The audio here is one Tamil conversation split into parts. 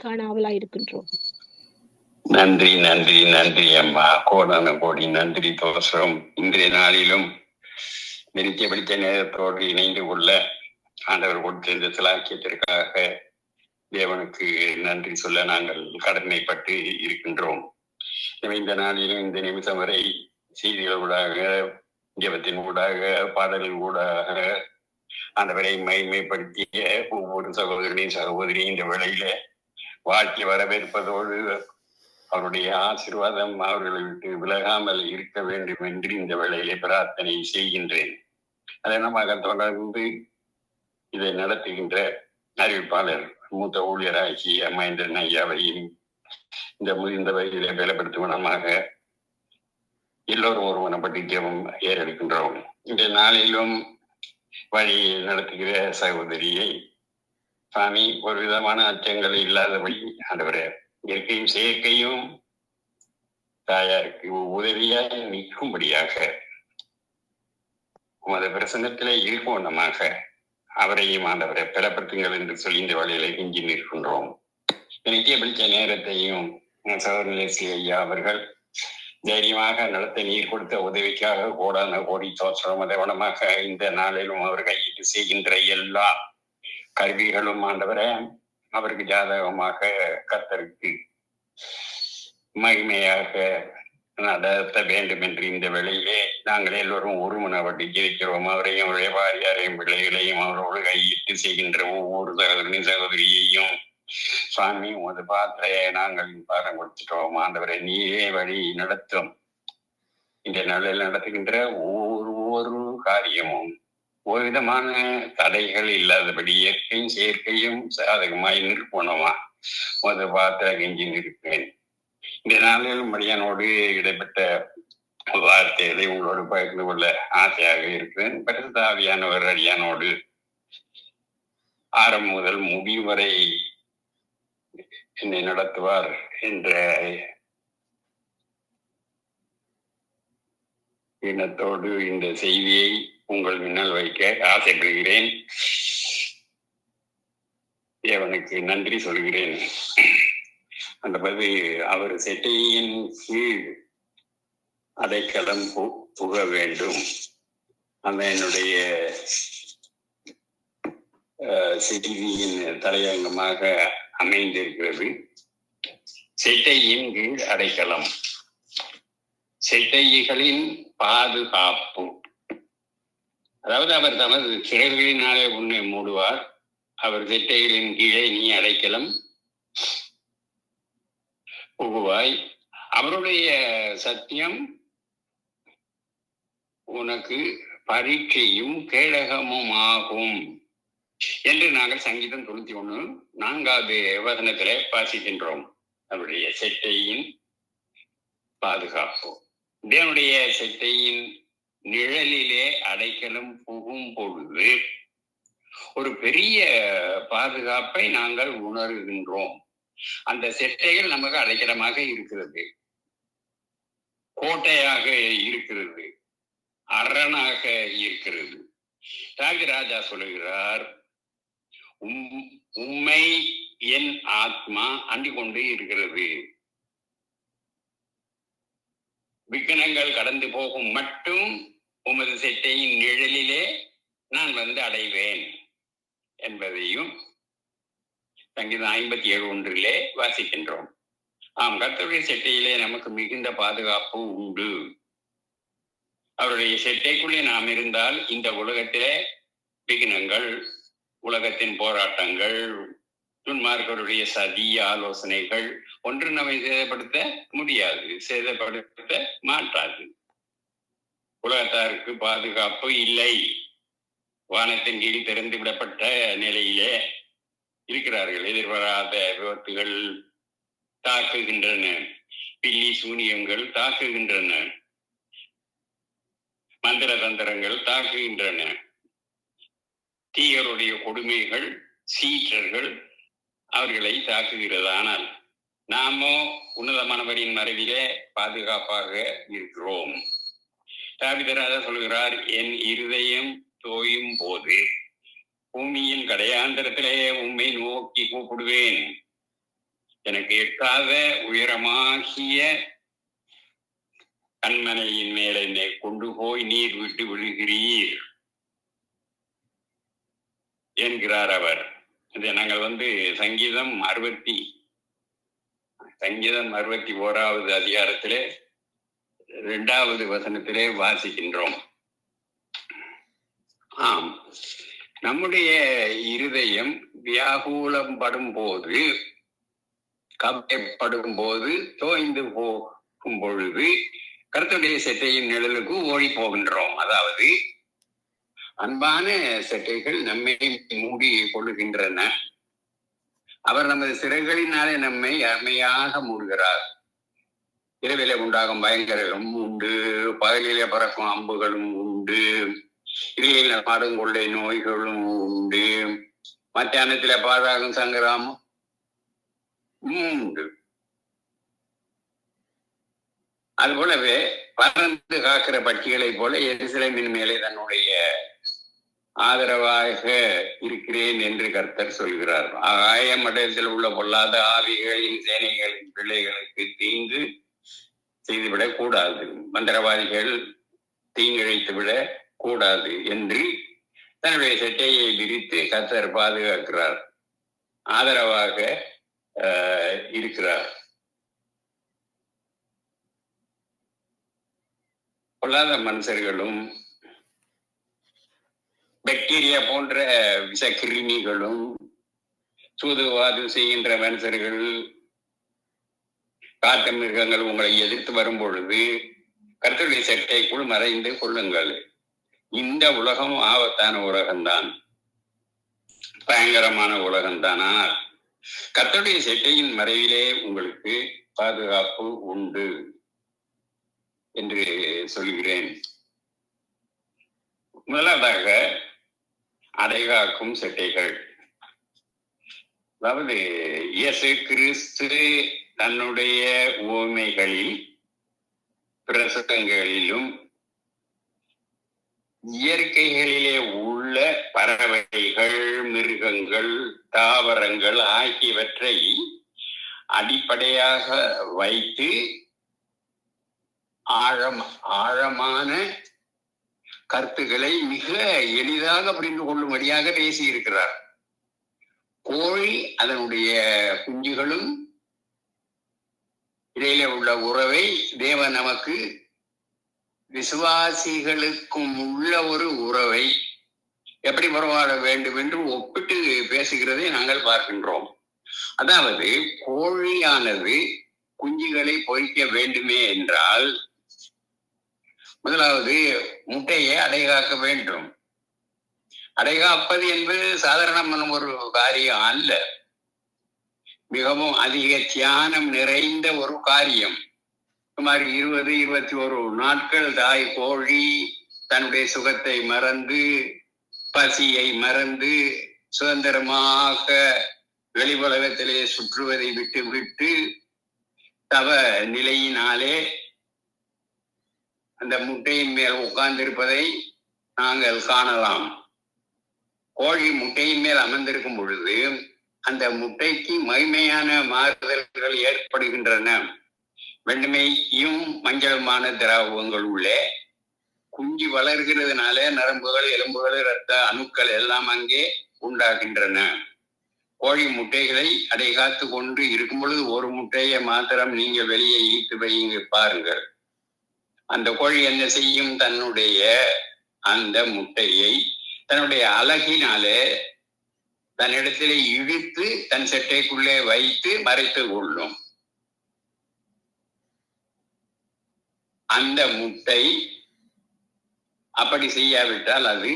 காண ஆவலாயிருக்கின்றோம். நன்றி நன்றி நன்றி அம்மா, கோடான கோடி நன்றி. தோசம் இன்றைய நாளிலும் நெருக்கிய பிடித்த நேரத்தோடு இணைந்து கொள்ள ஆண்டவர் கொடுத்த இந்த சிலாக்கியத்திற்காக தேவனுக்கு நன்றி சொல்ல நாங்கள் கடமைப்பட்டு இருக்கின்றோம். இந்த நாளிலும் இந்த நிமிஷம் வரை செய்திகள் ஊடாக, ஜெபத்தின் ஊடாக, பாடலின் ஊடாக ஆண்டவரை மகிமைப்படுத்திய ஒவ்வொரு சகோதரனையும் சகோதரியும் இந்த வேளையில வாழ்க்கை வரவேற்பதோடு அவருடைய ஆசீர்வாதம் அவர்களை விட்டு விலகாமல் இருக்க வேண்டும் என்று இந்த வேளையிலே பிரார்த்தனை செய்கின்றேன். அதனமாக தொடர்ந்து இதை நடத்துகின்ற அறிவிப்பாளர் மூத்த ஊழியராகிய மகேந்திரன் ஐயாவையும் இந்த வகையிலே பலப்படுத்தும் விதமாக எல்லோரும் ஒருவனப்பட்டு ஜெபம் ஏறெடுக்கின்றோம். இந்த நாளிலும் வழி நடத்துகிற சகோதரியை சாமி ஒரு விதமான அச்சங்கள் இல்லாதபடி ஆண்டவரே இயற்கையும் செயற்கையும் தாயாருக்கு உதவியாக நிற்கும்படியாக உமது பிரசன்னத்திலே இருக்கோணமாக அவரையும் ஆண்டவரை பலப்படுத்துங்கள் என்று சொல்லி இந்த வழியில இஞ்சி நிற்கின்றோம். நித்திய பிடிச்ச நேரத்தையும் சகோதரி ஐயா அவர்கள் தைரியமாக நடத்த நீர் கொடுத்த உதவிக்காக கோடான கோடி தோற்றம் அதவனமாக இந்த நாளிலும் அவர் கையிட்டு செய்கின்ற எல்லா கருவிகளும் ஆண்டவரை அவருக்கு ஜாதகமாக கர்த்தருக்கு மகிமையாக நடத்த வேண்டும் என்று இந்த வேளையிலே நாங்கள் எல்லோரும் ஒருமனப்பட்டு ஜெயிக்கிறோம். அவரையும் அவருடைய வாரியாரையும் பிள்ளைகளையும் அவரோடு கையிட்டு செய்கின்ற ஒவ்வொரு சகோதரனையும் சகோதரியையும் சுவாமி உமது பாத்திர நாங்கள் பாடம் கொடுத்துட்டோம். ஆண்டவரை நீரே வழி நடத்தும். இந்த நாளில் நடத்துகின்ற ஒவ்வொரு காரியமும் ஒரு விதமான தடைகள் இல்லாதபடி இயற்கையும் செயற்கையும் சாதகமாய் நிற்போனமா உமது பாத்திர கெஞ்சி நிற்பேன். இந்த நாளில் மடியானோடு இடைப்பட்ட வார்த்தைகளை உங்களோடு பகிர்ந்து கொள்ள ஆசையாக இருக்கிறேன். பரிசுத்த ஆவியானவர் அடியானோடு ஆரம்பம் முதல் முடிவு வரை என்னை நடத்துவார் என்ற எண்ணத்தோடு இந்த செய்தியை உங்கள் முன்னால் வைக்க ஆசைப்படுகிறேன். தேவனுக்கு நன்றி சொல்கிறேன். அந்த பதி அவர் செட்டையின் கீழ் அடைக்கலம் புக வேண்டும். அந்த என்னுடைய செய்தியின் தலையங்கமாக அமைந்திருக்கிறது. செட்டையின் கீழ் அடைக்கலம், செட்டைகளின் பாதுகாப்பு. அதாவது அவர் தமது சிறகுகளினாலே உன்னை மூடுவார், அவர் செட்டைகளின் கீழே நீ அடைக்கலம் புகுவாய், அவருடைய சத்தியம் உனக்கு பரீட்சையும் கேடகமும் ஆகும் என்று நாங்கள் சங்கீதம் 91:4 வசனத்திலே வாசிக்கின்றோம். அவருடைய செட்டையின் பாதுகாப்பு. தேவனுடைய செட்டையின் நிழலிலே அடைக்கலம் புகும் பொழுது ஒரு பெரிய பாதுகாப்பை நாங்கள் உணர்கின்றோம். அந்த செட்டைகள் நமக்கு அடைக்கலமாக இருக்கிறது, கோட்டையாக இருக்கிறது, அரணாக இருக்கிறது. ராஜா சொல்லுகிறார், உம்மை என் ஆத்மா அண்டிக் கொண்டு இருக்கிறது, விக்கனங்கள் கடந்து போகும் மட்டும் உமது செட்டையின் நிழலிலே நான் வந்து அடைவேன் என்பதையும் சங்கீதம் 57:1 வாசிக்கின்றோம். ஆம், கர்த்தருடைய செட்டையிலே நமக்கு மிகுந்த பாதுகாப்பு உண்டு. அவருடைய செட்டைக்குள்ளே நாம் இருந்தால் இந்த உலகத்திலே விக்னங்கள், உலகத்தின் போராட்டங்கள், துன்மார்க்கருடைய சதி ஆலோசனைகள் ஒன்று நம்மை சேதப்படுத்த முடியாது, சேதப்படுத்த மாட்டாது. உலகத்தாருக்கு பாதுகாப்பு இல்லை. வானத்தின் கீழ் திறந்து விடப்பட்ட நிலையிலே இருக்கிறார்கள். எதிர்பாராத விபத்துகள் தாக்குகின்றன, பில்லி சூனியங்கள் தாக்குகின்றன, மந்திர தந்திரங்கள் தாக்குகின்றன, தீயருடைய கொடுமைகள், சீற்றர்கள் அவர்களை தாக்குகிறது. ஆனால் நாமோ உன்னதமானவரின் மறைவிலே பாதுகாப்பாக இருக்கிறோம். தாவீது சொல்கிறார், என் இருதயம் தோயும் போது பூமியின் கடையாந்தரத்திலே உம்மை நோக்கி கூப்பிடுவேன். எனக்கு எட்டாத உயரமாகிய கண்மனையின் மேல் என்னை கொண்டு போய் நீர் விட்டு விழுகிறீர் என்கிறார் அவர். இதை நாங்கள் சங்கீதம் 61வது அதிகாரத்திலே 2வது வசனத்திலே வாசிக்கின்றோம். ஆம், நம்முடைய இருதயம் வியாகுலம் படும் போது, கவலைப்படும் போது, தோய்ந்து போகும் பொழுது கர்த்தருடைய செட்டையின் நிழலுக்கு ஓடி போகின்றோம். அதாவது அன்பான செட்டைகள் நம்மை மூடி கொள்ளுகின்றன. அவர் நமது சிறைகளினாலே நம்மை அருமையாக மூடுகிறார். இரவிலே உண்டாகும் பயங்கரம் உண்டு, பகலிலே பறக்கும் அம்புகளும் உண்டு, இருளில் நாடும் கொள்ளை நோய்களும் உண்டு, மத்தியானத்திலே பாழாகும் சங்கராமும் உண்டு. அது போலவே பறந்து காக்கிற பட்சிகளை போல எருசலேமின் மேலே தன்னுடைய ஆதரவாக இருக்கிறேன் என்று கர்த்தர் சொல்கிறார். ஆகாய மண்டலத்தில் உள்ள பொல்லாத ஆவிகளின் சேனைகளின் பிள்ளைகளுக்கு தீங்கு செய்துவிடக் கூடாது, மந்திரவாதிகள் தீங்கிழைத்து விட கூடாது என்று தன்னுடைய செட்டையை விரித்து கர்த்தர் பாதுகாக்கிறார், ஆதரவாக இருக்கிறார். பொல்லாத மனுஷர்களும் பாக்டீரியா போன்ற விஷக்கிருமிகளும் சூதுவாது செய்கின்ற மனுஷர்கள், காட்டு மிருகங்கள் உங்களை எதிர்த்து வரும் பொழுது கர்த்தருடைய செட்டைக்குள் மறைந்து கொள்ளுங்கள். இந்த உலகம் ஆபத்தான உலகம்தான், பயங்கரமான உலகம்தான். ஆனால் கர்த்தருடைய செட்டையின் மறைவிலே உங்களுக்கு பாதுகாப்பு உண்டு என்று சொல்கிறேன். முதலாவதாக அடைகாக்கும் செட்டைகள். அதாவது இயேசு கிறிஸ்து தன்னுடைய உவமைகளில் பிரசங்கங்களிலும் இயற்கைகளிலே உள்ள பறவைகள், மிருகங்கள், தாவரங்கள் ஆகியவற்றை அடிப்படையாக வைத்து ஆழமான கருத்துக்களை மிக எளிதாக புரிந்து கொள்ளும்படியாக பேசியிருக்கிறார். கோழி அதனுடைய குஞ்சுகளும் இடையில உள்ள உறவை தேவன் நமக்கு விசுவாசிகளுக்கும் உள்ள ஒரு உறவை எப்படி உறவாட வேண்டும் என்று ஒப்பிட்டு பேசுகிறதை நாங்கள் பார்க்கின்றோம். அதாவது கோழியானது குஞ்சுகளை பொறிக்க வேண்டுமே என்றால் முதலாவது முட்டையை அடைகாக்க வேண்டும். அடைகாப்பது என்பது சாதாரணமான ஒரு காரியம் அல்ல, மிகவும் அதிக தியானம் நிறைந்த ஒரு காரியம். சுமார் 20-21 நாட்கள் தாய் கோழி தன்னுடைய சுகத்தை மறந்து, பசியை மறந்து, சுதந்திரமாக வெளி உலகத்திலே சுற்றுவதை விட்டு விட்டு தவ நிலையினாலே அந்த முட்டையின் மேல் உட்கார்ந்திருப்பதை நாங்கள் காணலாம். கோழி முட்டையின் மேல் அமர்ந்திருக்கும் பொழுது அந்த முட்டைக்கு மகிமையான மாறுதல்கள் ஏற்படுகின்றன. வெண்மையும் மஞ்சளுமான திராவகங்கள் உள்ளே குஞ்சு வளர்கிறதுனால நரம்புகள், எலும்புகள், இரத்த அணுக்கள் எல்லாம் அங்கே உண்டாகின்றன. கோழி முட்டைகளை அடைகாத்து கொண்டு இருக்கும் பொழுது ஒரு முட்டையை மாத்திரம் நீங்க வெளியே ஈட்டு வைங்க பாருங்கள். அந்த கோழி என்ன செய்யும்? தன்னுடைய அந்த முட்டையை தன்னுடைய அழகினாலே தன்னிடத்திலே இழுத்து தன் செட்டைக்குள்ளே வைத்து மறைத்து கொள்ளும். அந்த முட்டை அப்படி செய்யாவிட்டால் அது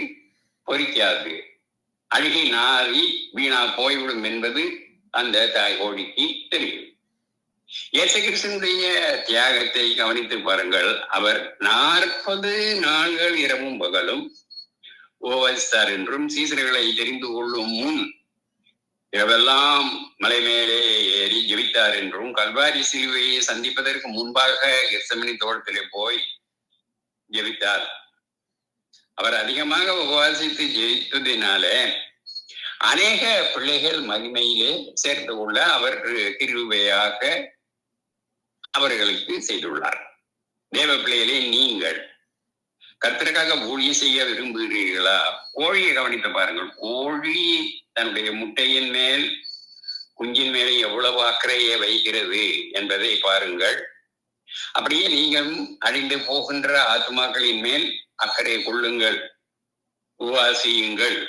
பொரிக்காது, அழுகி நாரி வீணா போய்விடும் என்பது அந்த தாய் கோழிக்கு தெரியும். இயேசு கிறிஸ்துவினுடைய தியாகத்தை கவனித்து பாருங்கள். அவர் 40 நாள்கள் இரவும் பகலும் உபவாசித்தார் என்றும் சீசர்களை தெரிந்து கொள்ளும் முன் இரவெல்லாம் மலை மேலே ஏறி ஜெபித்தார் என்றும், கல்வாரி சிலுவையை சந்திப்பதற்கு முன்பாக கெத்செமனி தோட்டத்திலே போய் ஜெபித்தார். அவர் அதிகமாக உபவாசித்து ஜெயித்ததினாலே அநேக பிள்ளைகள் மகிமையிலே சேர்ந்து கொள்ள அவர் கிருபையாக அவர்களுக்கு செய்துள்ளார். தேவ பிள்ளைகளே, நீங்கள் கர்த்தருக்காக ஊழியம் செய்ய விரும்புகிறீர்களா? கோழியை கவனித்து பாருங்கள். கோழி தன்னுடைய முட்டையின் மேல் குஞ்சின் மேலே எவ்வளவு அக்கறையை வைக்கிறது என்பதை பாருங்கள். அப்படியே நீங்கள் அழிந்து போகின்ற ஆத்மாக்களின் மேல் அக்கறை கொள்ளுங்கள், உவாசியுங்கள்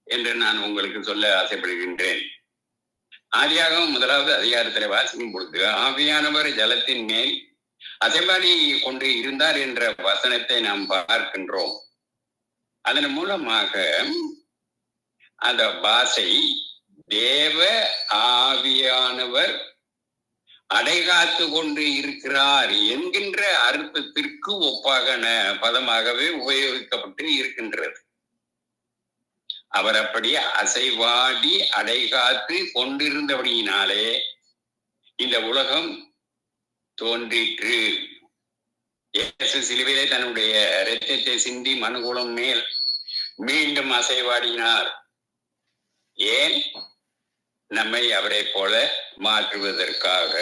என்று நான் உங்களுக்கு சொல்ல ஆசைப்படுகின்றேன். ஆதியாகமம் 1வது அதிகாரத்தில் வாசிக்கும் பொழுது ஆவியானவர் ஜலத்தின் மேல் அசைவாடி கொண்டு இருந்தார் என்ற வசனத்தை நாம் பார்க்கின்றோம். அதன் மூலமாக அந்த பாஷை தேவ ஆவியானவர் அடைகாத்து கொண்டு இருக்கிறார் என்கின்ற அர்த்தத்திற்கு ஒப்பாக பதமாகவே உபயோகிக்கப்பட்டு இருக்கின்றது. அவர் அப்படி அசைவாடி அடைகாத்து கொண்டிருந்தபடியினாலே இந்த உலகம் தோன்றிற்று. இயேசு சிலுவையிலே தன்னுடைய இரத்தத்தை சிந்தி மனுகுலம் மேல் மீண்டும் அசைவாடினார். ஏன்? நம்மை அவரை போல மாற்றுவதற்காக.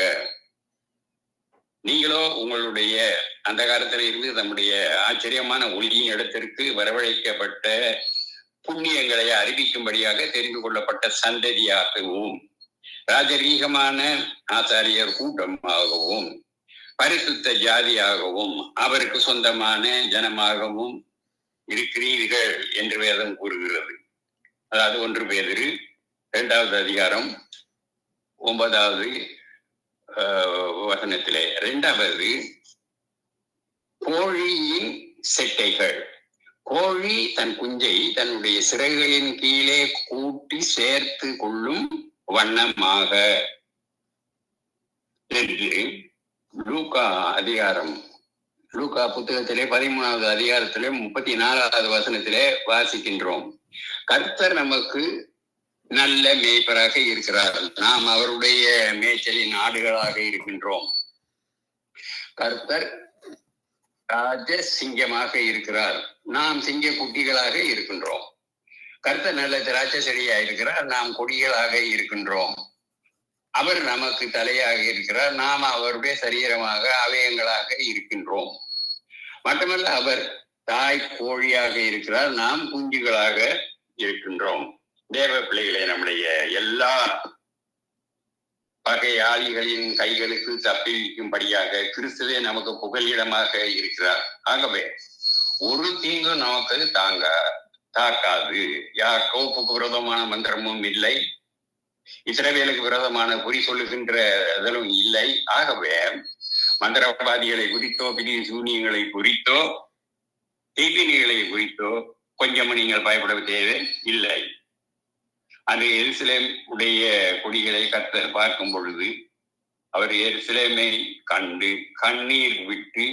நீங்களோ உங்களுடைய அந்த காலத்தில் இருந்து நம்முடைய ஆச்சரியமான ஒளியின் இடத்திற்கு வரவழைக்கப்பட்ட புண்ணியங்களை அறிவிக்கும்படியாக தெரிந்து கொள்ளப்பட்ட சந்ததியாகவும் ராஜரீகமான ஆசாரியர் கூட்டமாகவும் பரிசுத்த ஜாதியாகவும் அவருக்கு சொந்தமான ஜனமாகவும் இருக்கிறீர்கள் என்று வேதம் கூறுகிறது. அதாவது 1 பேதுரு 2வது அதிகாரம் 9வது வசனத்திலே 2வது கோழியின் செட்டைகள். கோழி தன் குஞ்சை தன்னுடைய சிறகுகளின் கீழே கூட்டி சேர்த்து கொள்ளும் வண்ணமாக என்று லூக்கா புத்தகத்திலே 13வது அதிகாரத்திலே 34வது வசனத்திலே வாசிக்கின்றோம். கர்த்தர் நமக்கு நல்ல மேய்ப்பராக இருக்கிறார். நாம் அவருடைய மேய்ச்சலின் ஆடுகளாக இருக்கின்றோம். கர்த்தர் ராஜ சிங்கமாக இருக்கிறார். நாம் சிங்க குட்டிகளாக இருக்கின்றோம். கர்த்தர் நல்ல திராட்சை செடியாக இருக்கிறார். நாம் கொடிகளாக இருக்கின்றோம். அவர் நமக்கு தலையாக இருக்கிறார். நாம் அவருடைய சரீரமாக அவயங்களாக இருக்கின்றோம். மட்டுமல்ல, அவர் தாய் கோழியாக இருக்கிறார். நாம் குஞ்சுகளாக இருக்கின்றோம். தேவ பிள்ளைகளை, நம்முடைய எல்லா பகையாளிகளின் கைகளுக்கு தப்பிக்கும்படியாக கிறிஸ்துவே நமக்கு புகலிடமாக இருக்கிறார். ஆகவே ஒரு தீங்கு நமக்கு தாக்காது. யாக்கோப்புக்கு விரோதமான மந்திரமும் இல்லை, இஸ்ரவேலுக்கு விரோதமான குறி சொல்லுகின்றதும் இல்லை. ஆகவே மந்திரவாதிகளை குறித்தோ பிரிய சூனியங்களை குறித்தோ தீபினிகளை குறித்தோ கொஞ்சம் நீங்கள் பயப்பட தேவை இல்லை. அந்த எருசலேம் உடைய கொடிகளை கர்த்தர் பார்க்கும் பொழுது அவர் எருசலேமை கண்டு கண்ணீர் விட்டு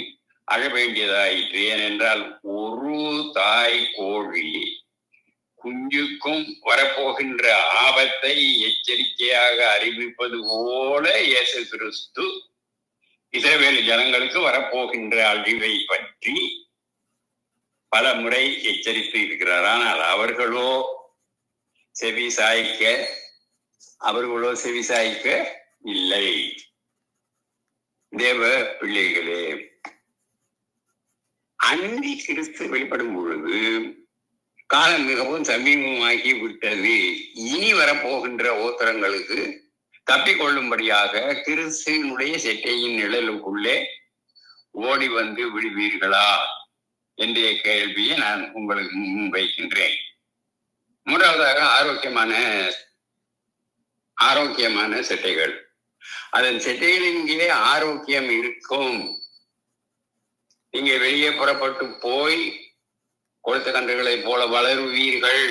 அழ வேண்டியதாயிற்று. ஏனென்றால் ஒரு தாய் கோழி குஞ்சுக்கும் வரப்போகின்ற ஆபத்தை எச்சரிக்கையாக அறிவிப்பது போல இயேசு கிறிஸ்து இஸ்ரவேல் ஜனங்களுக்கு வரப்போகின்ற அழிவை பற்றி பல முறை எச்சரித்து இருக்கிறார். ஆனால் அவர்களோ செவி சாய்க்க இல்லை. தேவ பிள்ளைகளே, அந்தி கிறிஸ்து வெளிப்படும் பொழுது காலம் மிகவும் சமீபமாகி விட்டது. இனி வரப்போகின்ற ஓத்திரங்களுக்கு தப்பிக்கொள்ளும்படியாக கிறிஸ்துவினுடைய செட்டையின் நிழலுக்குள்ளே ஓடி வந்து விடுவீர்களா என்ற கேள்வியை நான் உங்களுக்கு முன்வைக்கின்றேன். மூன்றாவதாக ஆரோக்கியமான செட்டைகள். அதன் செட்டைகளின்கே ஆரோக்கியம் இருக்கும். நீங்க வெளியே புறப்பட்டு போய் கொழுத்த கன்றுகளை போல வளருவீர்கள்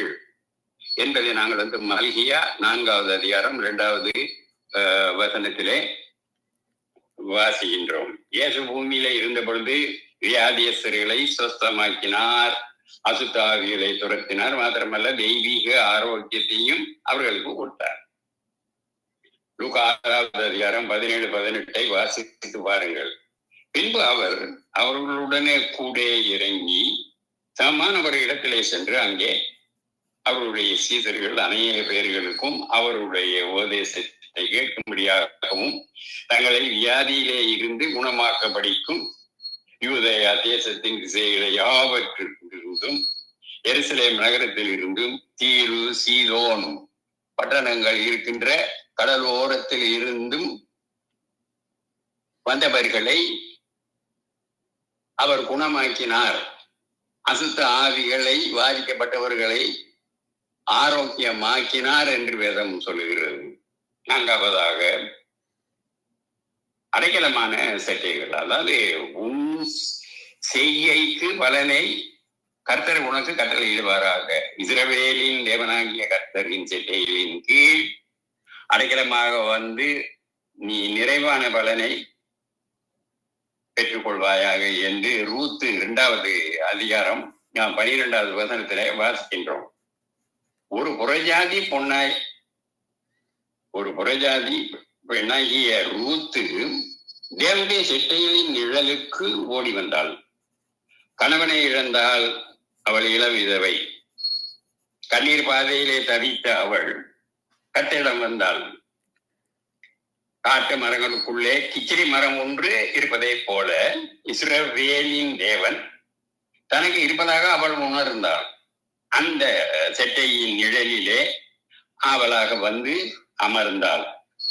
என்பதை நாங்கள் மல்கியா 4வது அதிகாரம் 2வது வசனத்திலே வாசிக்கின்றோம். இயேசு பூமியில இருந்த பொழுது வியாதியஸ்தர்களை சுத்தமாக்கினார், அசுத்தாவிகளை துரத்தினார். மாத்திரமல்ல, தெய்வீக ஆரோக்கியத்தையும் அவர்களுக்கு கொடுத்தார். லூக்கா 6வது அதிகாரம் 17-18 வாசித்து பாருங்கள். பின்பு அவர் அவர்களுடனே கூட இறங்கி சமானவர் இடத்திலே சென்று அங்கே அவருடைய சீடர்கள் அநேக பேர்களுக்கும் அவருடைய உபதேசத்தை கேட்கும்படியாகவும் தங்களை வியாதியிலே இருந்து குணமாக்கப்படிக்கும் யூதேயா தேசத்தின் திசைகளை யாவற்றிலிருந்தும் எருசலேம் நகரத்தில் இருந்தும் தீரு சீதோன் பட்டணங்கள் இருக்கின்ற கடலோரத்தில் இருந்தும் வந்தவர்களை அவர் குணமாக்கினார். அசுத்த ஆவிகளை பாதிக்கப்பட்டவர்களை ஆரோக்கியமாக்கினார் என்று வேதம் சொல்லுகிறது. நான்காவதாக அடைக்கலமான சட்டைகள், அதாவது உன் செய்கைக்கு பலனை கர்த்தர் உனக்கு கட்டளையிடுவாராக. இஸ்ரவேலின் தேவனாகிய கர்த்தரின் சட்டைகளின் கீழ் அடைக்கலமாக வந்து நீ நிறைவான பலனை பெற்றுக்கொள்வாயாக என்று ரூத்து 2வது அதிகாரம் 12வது வசனத்திலே வாசிக்கின்றோம். ஒரு புறஜாதி பொன்னாய் ஒரு புறஜாதி பெண்ணாகிய ரூத்து தேவனுடைய செட்டைகளின் நிழலுக்கு ஓடி வந்தாள். கணவனை இழந்தால் அவள் இளவிதவை. கண்ணீர் பாதையிலே தவித்த அவள் கர்த்தரிடம் வந்தாள். காட்டு மரங்களுக்குள்ளே கிச்சிரி மரம் ஒன்று இருப்பதை போல இஸ்ரவேலின் தேவன் தனக்கு இருப்பதாக அவள் உணர்ந்தாள். அந்த செட்டையின் நிழலிலே அவளாக வந்து அமர்ந்தாள்.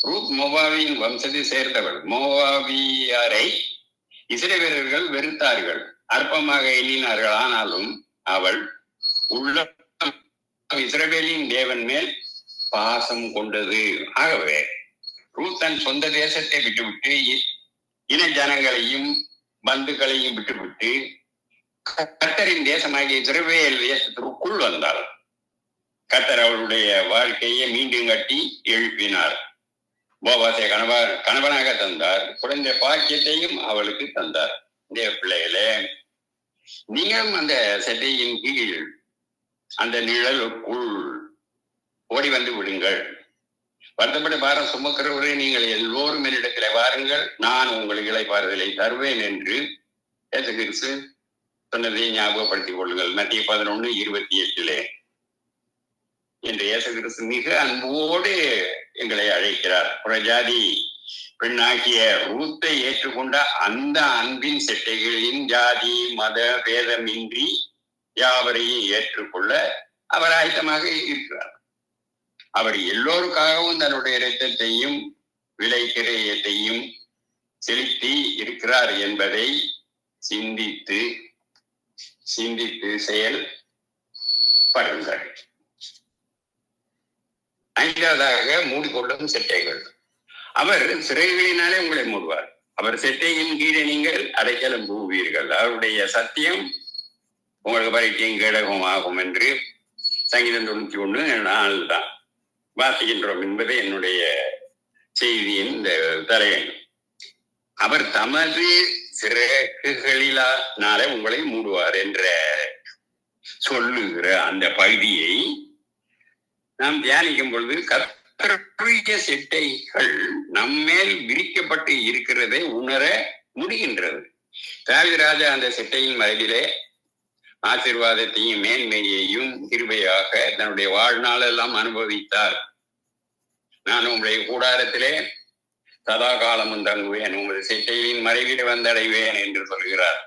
ரூத் மோவாபியின் வம்சத்தை சேர்ந்தவள். மோவாபியாரை இஸ்ரவேலர்கள் வெறுத்தார்கள், அற்பமாக எண்ணினார்கள். ஆனாலும் அவள் உள்ள இஸ்ரவேலின் தேவன் மேல் பாசம் கொண்டது. ஆகவே ரூத் தன் சொந்த தேசத்தை விட்டுவிட்டு இன ஜனங்களையும் பந்துக்களையும் விட்டுவிட்டு கர்த்தரின் தேசமாகிய இஸ்ரவேல் தேசத்திற்குள் வந்தாள். கர்த்தர் அவளுடைய வாழ்க்கையை மீண்டும் கட்டி எழுப்பினார். போவாசை கணவனாக தந்தார். குழந்தை பாக்கியத்தையும் அவளுக்கு தந்தார். இந்த பிள்ளைகளே, நீங்களும் அந்த சட்டையின் கீழ் அந்த நிழலுக்குள் ஓடி வந்து விடுங்கள். வருத்தப்பட்ட பாரம் சுமக்கிறவரே, நீங்கள் எல்லோரும் என்னிடத்திலே வாருங்கள், நான் உங்களுக்கு இளைப்பாறுதலை தருவேன் என்று இயேசு கிறிஸ்து சொன்னதை ஞாபகப்படுத்திக் கொள்ளுங்கள். மத்திய 11:28 என்று இயேசு கிறிஸ்து மிக அன்போடு எங்களை அழைக்கிறார். புறஜாதி பெண்ணாகிய ரூத்தை ஏற்றுக்கொண்ட அந்த அன்பின் செட்டைகளின் ஜாதி மத பேதமின்றி யாவரையும் ஏற்றுக்கொள்ள அவர் ஆயத்தமாக இருக்கிறார். அவர் எல்லோருக்காகவும் தன்னுடைய இரத்தத்தையும் விலை கிரயத்தையும் செலுத்தி இருக்கிறார் என்பதை சிந்தித்து செயல்படுங்கள். 5வதாக மூடிக்கொள்ளும் செட்டைகள். அவர் சிறைகளினாலே உங்களை மூடுவார். அவர் செட்டையின் கீழே நீங்கள் அடைக்கலம் புகுவீர்கள். அவருடைய சத்தியம் உங்களுக்கு பரிச்சயம் கேடகம் ஆகும் என்று சங்கீதம் 91:4 தான் வாசிக்கின்றோம் என்பது என்னுடைய செய்தியின் இந்த தலையன். அவர் தமது சிறகுகளினாலே உங்களை மூடுவார் என்ற சொல்லுகிற அந்த பகுதியை நாம் தியானிக்கும் பொழுது கர்த்தருடைய செட்டைகள் நம்மேல் விரிக்கப்பட்டு இருக்கிறதை உணர முடிகின்றது. தாவீது ராஜா அந்த செட்டையின் மறைவிலே ஆசீர்வாதத்தையும் மேன்மையையும் கிருபையாக தன்னுடைய வாழ்நாளெல்லாம் அனுபவித்தார். நான் உங்களுடைய கூடாரத்திலே சதா காலமும் தங்குவேன், உமது செட்டையின் மறைவிலே வந்தடைவேன் என்று சொல்கிறார்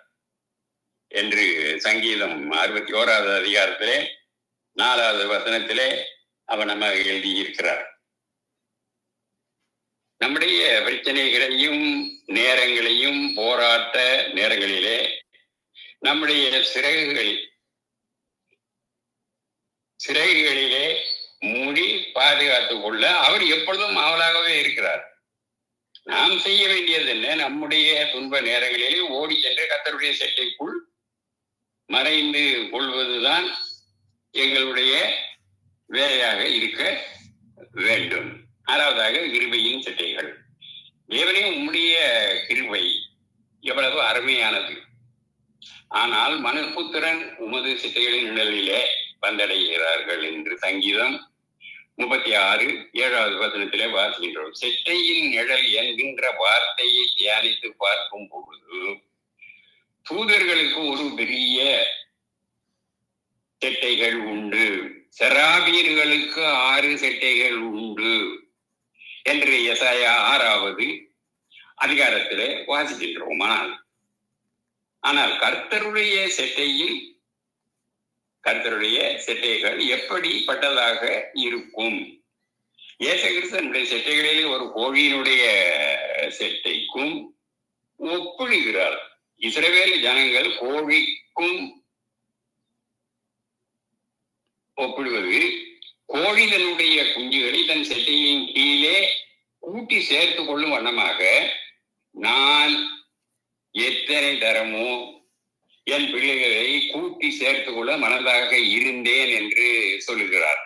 என்று சங்கீதம் 61வது அதிகாரத்திலே 4வது வசனத்திலே அவர் நம்ம எழுதியிருக்கிறார். நம்முடைய பிரச்சனைகளையும் நேரங்களையும் போராட்ட நேரங்களிலே நம்முடைய சிறைகளிலே மூடி பாதுகாத்துக் கொள்ள அவர் எப்பொழுதும் ஆவலாகவே இருக்கிறார். நாம் செய்ய வேண்டியது என்ன? நம்முடைய துன்ப நேரங்களிலே ஓடி சென்று கர்த்தருடைய செட்டைக்குள் மறைந்து கொள்வதுதான் எங்களுடைய வேலையாக இருக்க வேண்டும். 6வதாக கிருபையின் செட்டைகள். தேவனே, உம்முடைய கிருபை எவ்வளவு அருமையானது. ஆனால் மனுபுத்திரன் உமது செட்டைகளின் நிழலிலே வந்தடைகிறார்கள் என்று சங்கீதம் 36:7வது வசனத்திலே வாசிக்கின்றோம். செட்டையின் நிழல் என்கின்ற வார்த்தையை தியானித்து பார்க்கும் பொழுது தூதர்களுக்கு ஒரு பெரிய செட்டைகள் உண்டு. செராபீர்களுக்கு 6 செட்டைகள் உண்டு என்று எசாயா 6வது அதிகாரத்திலே வாசிக்கின்றோம். ஆனால் கர்த்தருடைய செட்டைகள் எப்படிப்பட்டதாக இருக்கும்? இயேசு கிறிஸ்தனுடைய செட்டைகளிலே ஒரு கோழியினுடைய செட்டைக்கும் ஒப்பிடுகிறார். இஸ்ரவேல் ஜனங்கள் கோழிக்கும் ஒப்பிடுவது, கோழி தன்னுடைய குஞ்சுகளை தன் செட்டையின் கீழே கூட்டி சேர்த்து கொள்ளும் வண்ணமாக நான் எத்தனை தரமோ என் பிள்ளைகளை கூட்டி சேர்த்து கொள்ள மனதாக இருந்தேன் என்று சொல்லுகிறார்.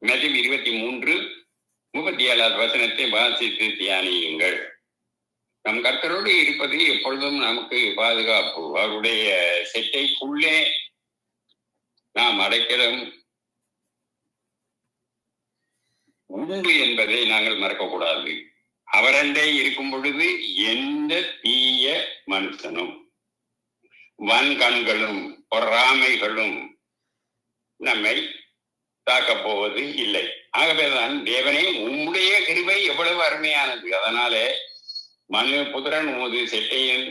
மத்தேயு 23:37 வசனத்தை வாசித்து தியானியுங்கள். நம் கர்த்தரோடு இருப்பது எப்பொழுதும் நமக்கு பாதுகாப்பு. அவருடைய செட்டைக்குள்ளே நாம் அடைக்கலம் உண்டு என்பதை நாங்கள் மறக்கக்கூடாது. அவரண்டை இருக்கும் பொழுது எந்த தீய மனுஷனும் வன்கண்களும் பொறாமைகளும் நம்மை தாக்கப் போவது இல்லை. ஆகவேதான் தேவனே உம்முடைய கிருபை எவ்வளவு அருமையானது, அதனாலே மனு புத்திரன் உமது செட்டையின்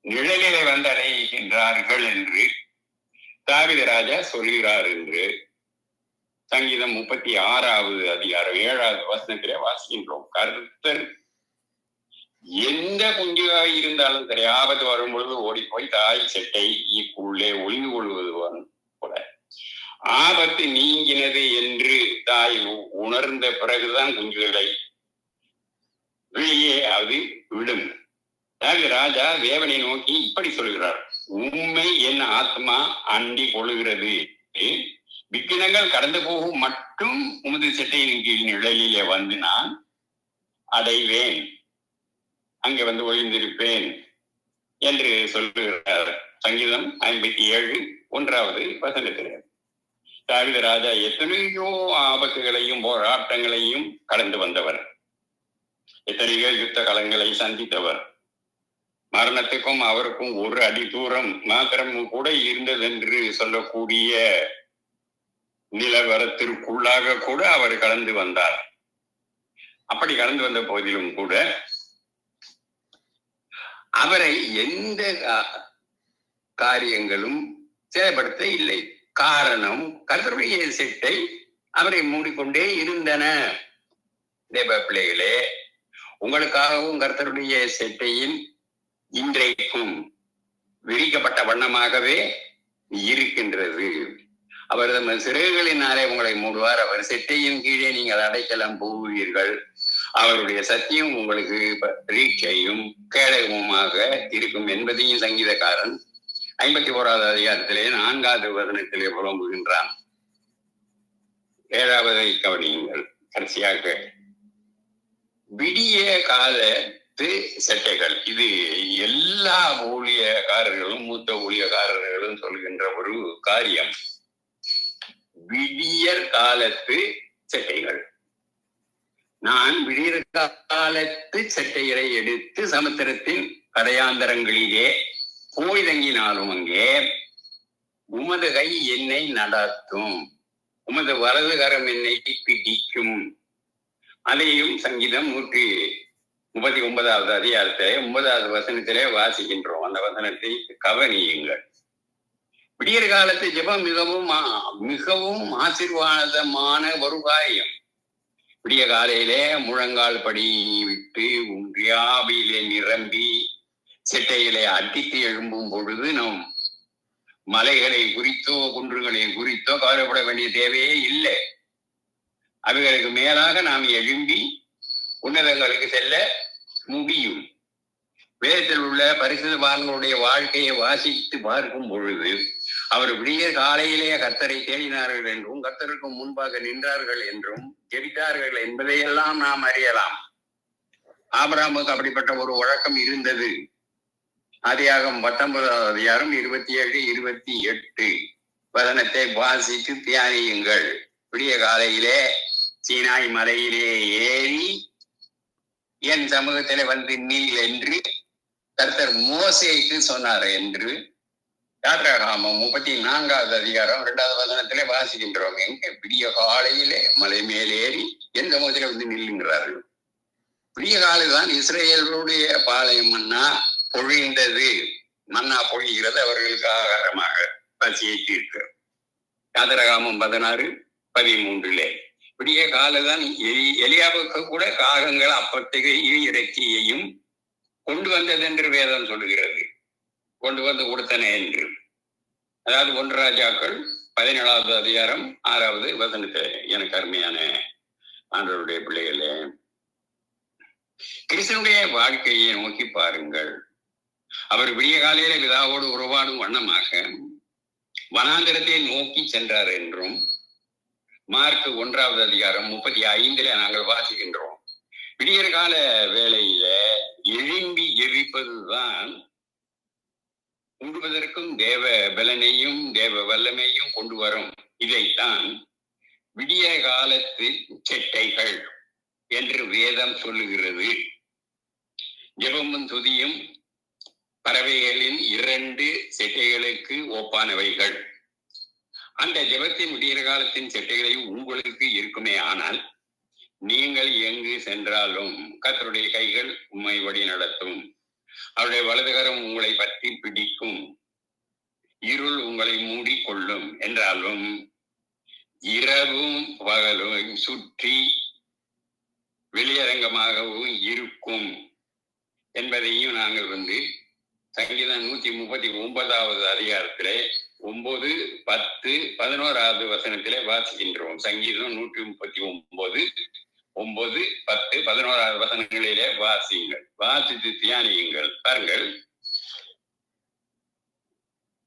நிழலிலே வந்தடைகின்றார்கள் என்று தாவீது ராஜா சொல்கிறார் என்று சங்கீதம் 36வது அதிகாரம் 7வது வசனத்திலே வாசிக்கின்றோம். கர்த்தர் எந்த குஞ்சுகாக இருந்தாலும் சரி, ஆபத்து வரும் பொழுது ஓடி போய் தாய் செட்டைக்குள்ளே ஒளிந்து கொள்வது போல ஆபத்து நீங்கினது என்று தாய் உணர்ந்த பிறகுதான் குஞ்சுகளை வெளியே அது விடும். ராஜா தேவனை நோக்கி இப்படி சொல்கிறார், உண்மை என் ஆத்மா அண்டி கொள்ளுகிறது, விக்கினங்கள் கடந்து போகும் மட்டும் உமது செட்டையின் கீழ் நிழலிலே வந்து நான் அடைவேன், அங்கே வந்து ஒழிந்திருப்பேன் என்று சொல்லுகிறார். சங்கீதம் 57:1வது வசனத்தில் தாவீது ராஜா எத்தனையோ ஆபத்துகளையும் போராட்டங்களையும் கடந்து வந்தவர், எத்தனையோ யுத்த களங்களை சந்தித்தவர். மரணத்துக்கும் அவருக்கும் ஒரு அடி தூரம் மாத்திரம் கூட இருந்ததென்று சொல்லக்கூடிய நிலவரத்திற்குள்ளாக கூட அவர் கடந்து வந்தார். அப்படி கடந்து வந்த போதிலும் கூட அவரை எந்த காரியங்களும் செயல்படுத்த இல்லை. காரணம், கர்த்தருடைய செட்டை அவரை மூடிக்கொண்டே இருந்தன. தேவ பிள்ளைகளே, உங்களுக்காகவும் கர்த்தருடைய செட்டையின் இன்றைக்கும் விரிக்கப்பட்ட வண்ணமாகவே இருக்கின்றது. அவர் தம் சிறகுகளினாலே உங்களை மூடுவார், அவர் செட்டையின் கீழே நீங்கள் அடைக்கலம் போவீர்கள். அவருடைய சத்தியம் உங்களுக்கு ரீட்சையும் கேடகமுமாக இருக்கும் என்பதையும் சங்கீதக்காரன் 51வது அதிகாரத்திலே 4வது வசனத்திலே புலம்புகின்றான். 7வதை கவனியுங்கள். கடைசியாக விடிய காலத்து செட்டைகள், இது எல்லா ஊழியக்காரர்களும் மூத்த ஊழியக்காரர்களும் சொல்கின்ற ஒரு காரியம். விடியற் காலத்து செட்டைகள், நான் விடியற் காலத்து செட்டைகளை எடுத்து சமுத்திரத்தின் கடையாந்தரங்களிலே போய் தங்கினாலும் அங்கே உமது கை என்னை நடாத்தும், உமது வலது கரம் என்னை பிடிக்கும். அதையும் சங்கீதம் 139வது அதிகாரத்தை 9வது வசனத்திலே வாசிக்கின்றோம். அந்த வசனத்தை கவனியுங்கள். விடியற் காலத்து ஜெபம் மிகவும் மிகவும் ஆசீர்வாதமான ஒரு காரியம். விடிய காலையிலே முழங்கால் படி விட்டு உன்றியாவிலே நிரம்பி செட்டைகளை அடித்து எழும்பும் பொழுது நம் மலைகளை குறித்தோ குன்றுகளை குறித்தோ கவலைப்பட வேண்டிய தேவையே இல்லை. அவைகளுக்கு மேலாக நாம் எழும்பி உன்னதங்களுக்கு செல்ல முடியும். வேதத்தில் உள்ள பரிசுத்தவான்களுடைய வாழ்க்கையை வாசித்து பார்க்கும் பொழுது அவர் விடிய காலையிலே கர்த்தரை தேடினார்கள் என்றும் கர்த்தருக்கு முன்பாக நின்றார்கள் என்றும் ஜெபித்தார்கள் என்பதையெல்லாம் நாம் அறியலாம். ஆபிரகாமுக்கு அப்படிப்பட்ட ஒரு வழக்கம் இருந்தது. ஆதியாகமம் 19வது அதிகாரம் 27-28 வசனத்தை வாசித்து தியானியுங்கள். விடிய காலையிலே சீனாய் மலையிலே ஏறி என் சமூகத்திலே வந்து நில் என்று கர்த்தர் மோசேக்கு சொன்னார் என்று யாத்ராகாமம் 34வது அதிகாரம் 2வது வசனத்திலே வாசிக்கின்றோம். எங்க விடிய காலையிலே மலை மேலேறி எந்த முதல வந்து நில்லுங்கிறார்கள். விடிய காலைதான் இஸ்ரேலுடைய பாளையம் மன்னா பொழிந்தது. மன்னா பொழிகிறது, அவர்களுக்கு ஆகாரமாக பசியை தீர்க்க. யாத்ராகாமம் 16:13 விடிய காலைதான் எலியாவுக்கு கூட காகங்கள் அப்பத்தையும் இறைச்சியையும் கொண்டு வந்தது என்று வேதம் சொல்லுகிறது. கொண்டு வந்து கொடுத்தன என்று. அதாவது 1 ராஜாக்கள் 17வது அதிகாரம் 6வது வசனத்தை. எனக்கு அருமையான ஆண்டவருடைய பிள்ளைகளே, கிறிஸ்தனுடைய வாழ்க்கையை நோக்கி பாருங்கள். அவர் விடிய காலையில பிதாவோடு உறவாடும் வண்ணமாக வனாந்திரத்தை நோக்கி சென்றார் என்றும் மார்க் 1வது அதிகாரம் 35 நாங்கள் வாசிக்கின்றோம். விடியற் கால வேளையில எழும்பி எரிப்பதுதான் உண்பதற்கும் தேவ பலனையும் தேவ வல்லமையும் கொண்டு வரும். இதைத்தான் விடிய காலத்து செட்டைகள் என்று வேதம் சொல்லுகிறது. ஜெபமும் துதியும் பறவைகளின் 2 செட்டைகளுக்கு ஒப்பானவைகள். அந்த ஜெபத்தின் விடிய காலத்தின் செட்டைகளை உங்களுக்கு இருக்குமே ஆனால் நீங்கள் எங்கு சென்றாலும் கர்த்தருடைய கைகள் உம்மை வழி நடத்தும். அவருடைய வலதுகரம் உங்களை பற்றி பிடிக்கும். இருள் உங்களை மூடிக்கொள்ளும் என்றாலும் இரவும் பகலும் சுற்றி வெளியரங்கமாகவும் இருக்கும் என்பதையும் நாங்கள் சங்கீதம் 139வது அதிகாரத்திலே 9, 10, 11வது வசனத்திலே வாசிக்கின்றோம். சங்கீதம் 139, 9, 10, 11வது வசனங்களிலே வாசியுங்கள், வாசித்து தியானியுங்கள். பாருங்கள்,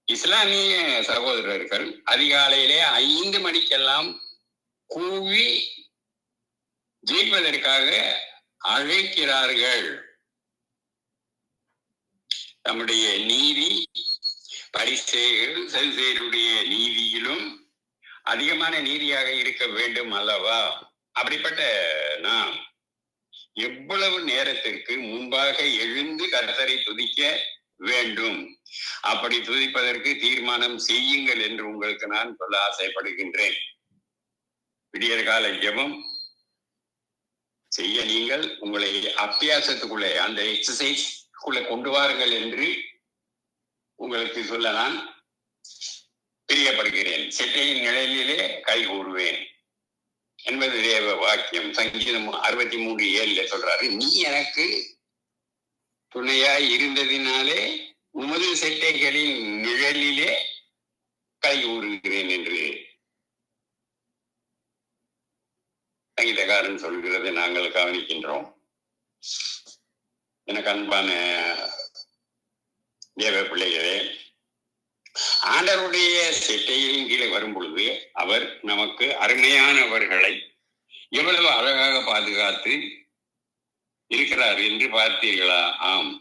இஸ்லாமிய சகோதரர்கள் அதிகாலையிலே 5 மணிக்கெல்லாம் கூவி ஜெயிப்பதற்காக அழைக்கிறார்கள். நம்முடைய நீதி பரிசேயர் சதுசேயருடைய நீதியிலும் அதிகமான நீதியாக இருக்க வேண்டும் அல்லவா? அப்படிப்பட்ட நாம் எவ்வளவு நேரத்திற்கு முன்பாக எழுந்து கர்த்தரை துதிக்க வேண்டும்? அப்படி துதிப்பதற்கு தீர்மானம் செய்யுங்கள் என்று உங்களுக்கு நான் சொல்ல ஆசைப்படுகின்றேன். விடியற் கால ஜெபம் செய்ய நீங்கள் உங்களை அபியாசத்துக்குள்ளே, அந்த எக்ஸசைஸ்க்குள்ளே கொண்டு வாருங்கள் என்று உங்களுக்கு சொல்ல நான் பிரியப்படுகிறேன். செட்டையின் நிழலிலே கை கூறுவேன் என்பது தேவ வாக்கியம். சங்கீதம் 63:7 சொல்றாரு, நீ எனக்கு துணையாய் இருந்ததினாலே உமது செட்டைகளின் நிழலிலே கை கூறுகிறேன் என்று சங்கீதக்காரன் சொல்கிறதை நாங்கள் கவனிக்கின்றோம். எனக்கு அன்பான தேவ பிள்ளைகளே, ஆண்டவருடைய செட்டையின் கீழே வரும் பொழுது அவர் நமக்கு அருமையானவர்களை எவ்வளவு அழகாக பாதுகாத்து இருக்கிறார் என்று பார்த்தீர்களா? ஆம்,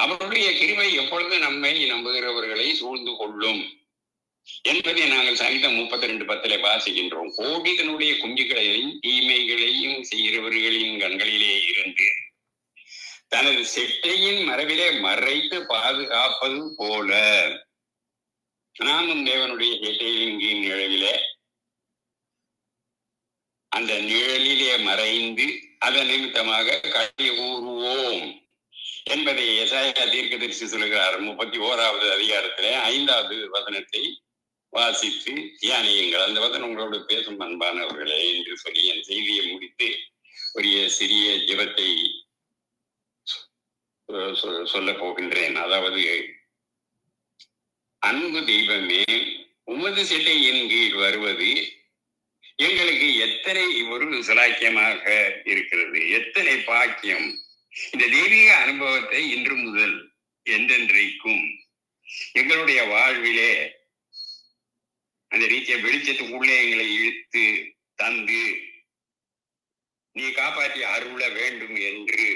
அவருடைய கிருபை எப்பொழுது நம்மை நம்புகிறவர்களை சூழ்ந்து கொள்ளும் என்பதை நாங்கள் சங்கீதம் 32:10 வாசிக்கின்றோம். கோடிதனுடைய குஞ்சுகளையும் தீமைகளையும் செய்கிறவர்களின் கண்களிலே இருந்து தனது செட்டையின் மரபிலே மறைத்து பாதுகாப்பது போல நாமும் தேவனுடைய செட்டையின் நிழலிலே, அந்த நிழலிலே மறைந்து அதன் நிமித்தமாக கட்டி கூறுவோம் என்பதை எசாயா தீர்க்கதரிசி சொல்லுகிறார். 31வது அதிகாரத்திலே 5வது வசனத்தை வாசித்து தியானியுங்கள். அந்த வசனம் உங்களோடு பேசும் அன்பானவர்களே என்று சொல்லி என் செய்தியை முடித்து ஒரு சிறிய ஜெபத்தை சொல்ல போகின்றேன். அதாவது, அன்பு தெய்வமே, உமது செட்டையின் கீழ் வருவது எங்களுக்கு எத்தனை ஒரு சிலாக்கியமாக இருக்கிறது, எத்தனை பாக்கியம். இந்த தெய்வீக அனுபவத்தை இன்று முதல் என்றென்றைக்கும் எங்களுடைய வாழ்விலே அந்த ரீதிய வெளிச்சத்துக்குள்ளே எங்களை இழுத்து தந்து நீ காப்பாற்றி அருள வேண்டும் என்று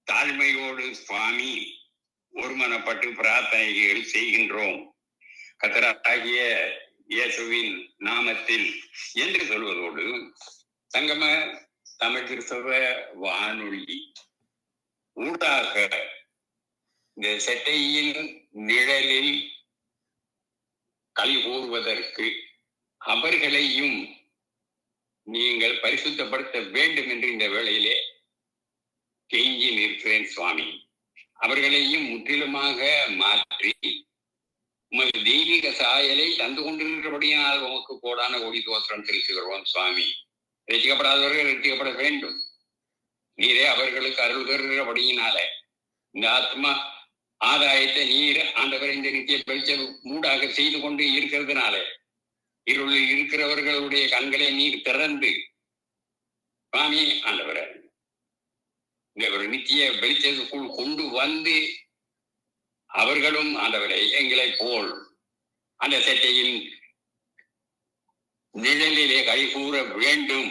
தாழ்மையோடு சுவாமி ஒருமனப்பட்டு பிரார்த்தனைகள் செய்கின்றோம். கர்த்தராகிய இயேசுவின் நாமத்தில் என்று சொல்வதோடு, சங்கம தமிழ் கிறிஸ்தவ வானொலி ஊடாக இந்த செட்டையின் நிழலில் களி கூறுவதற்கு அவர்களையும் நீங்கள் பரிசுத்தப்படுத்த வேண்டும் என்று இந்த வேளையிலே கெஞ்சி நிற்கிறேன் சுவாமி. அவர்களையும் முற்றிலுமாக மாற்றி உமது தெய்வீக சாயலை தந்து கொண்டிருக்கிறபடியால் உமக்கு கோடான கோடி தோத்திரம் செலுத்துகிறோம் சுவாமி. ரசிக்கப்படாதவர்கள் ரசிக்கப்பட வேண்டும். நீரே அவர்களுக்கு அருள் தருகிறபடியினால இந்த ஆத்மா ஆதாயத்தை நீர் ஆண்டவர் இந்த நித்திய வெளிச்ச மூடாக செய்து கொண்டு இருக்கிறதுனால இருளில் இருக்கிறவர்களுடைய கண்களை நீர் திறந்து சுவாமி ஆண்டவரை இந்த ஒரு நித்திய வெளிச்சத்துக்குள் கொண்டு வந்து அவர்களும் ஆண்டவரை எங்களை போல் அந்த சட்டையின் நிழலிலே கைகூற வேண்டும்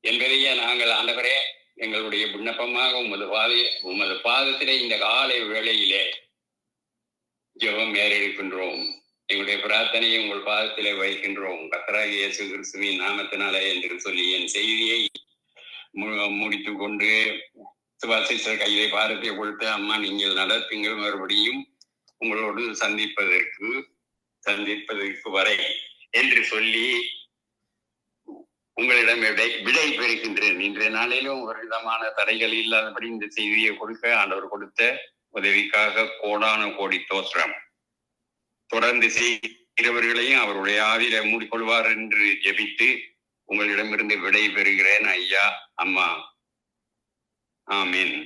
என்பதையே நாங்கள் ஆண்டவரே எங்களுடைய விண்ணப்பமாக உமது பாதத்திலே இந்த காலை வேளையிலே ஜெபம் ஏறெடுக்கின்றோம். எங்களுடைய பிரார்த்தனையை உங்கள் பாதத்திலே வைக்கின்றோம். கர்த்தராகிய இயேசு கிறிஸ்துவின் நாமத்தினாலே என்று சொல்லி என் செய்தியை முடித்துக் கொண்டு சுபாசிஸ்டர் கையிலே பாரத்தை கொடுத்து அம்மா நீங்கள் நடத்துங்கள், மறுபடியும் உங்களோடு சந்திப்பதற்கு வரை என்று சொல்லி உங்களிடம் விடை பெறுகின்றேன். இன்றைய நாளிலும் ஒரு விதமான தடைகள் இல்லாதபடி இந்த செய்தியை கொடுக்க ஆண்டவர் கொடுத்த உதவிக்காக கோடான கோடி தோத்திரம். தொடர்ந்து செய்கிறவர்களையும் அவருடைய ஆவியில மூடிக்கொள்வார் என்று ஜெபித்து உங்களிடமிருந்து விடை பெறுகிறேன் ஐயா, அம்மா. ஆமீன்.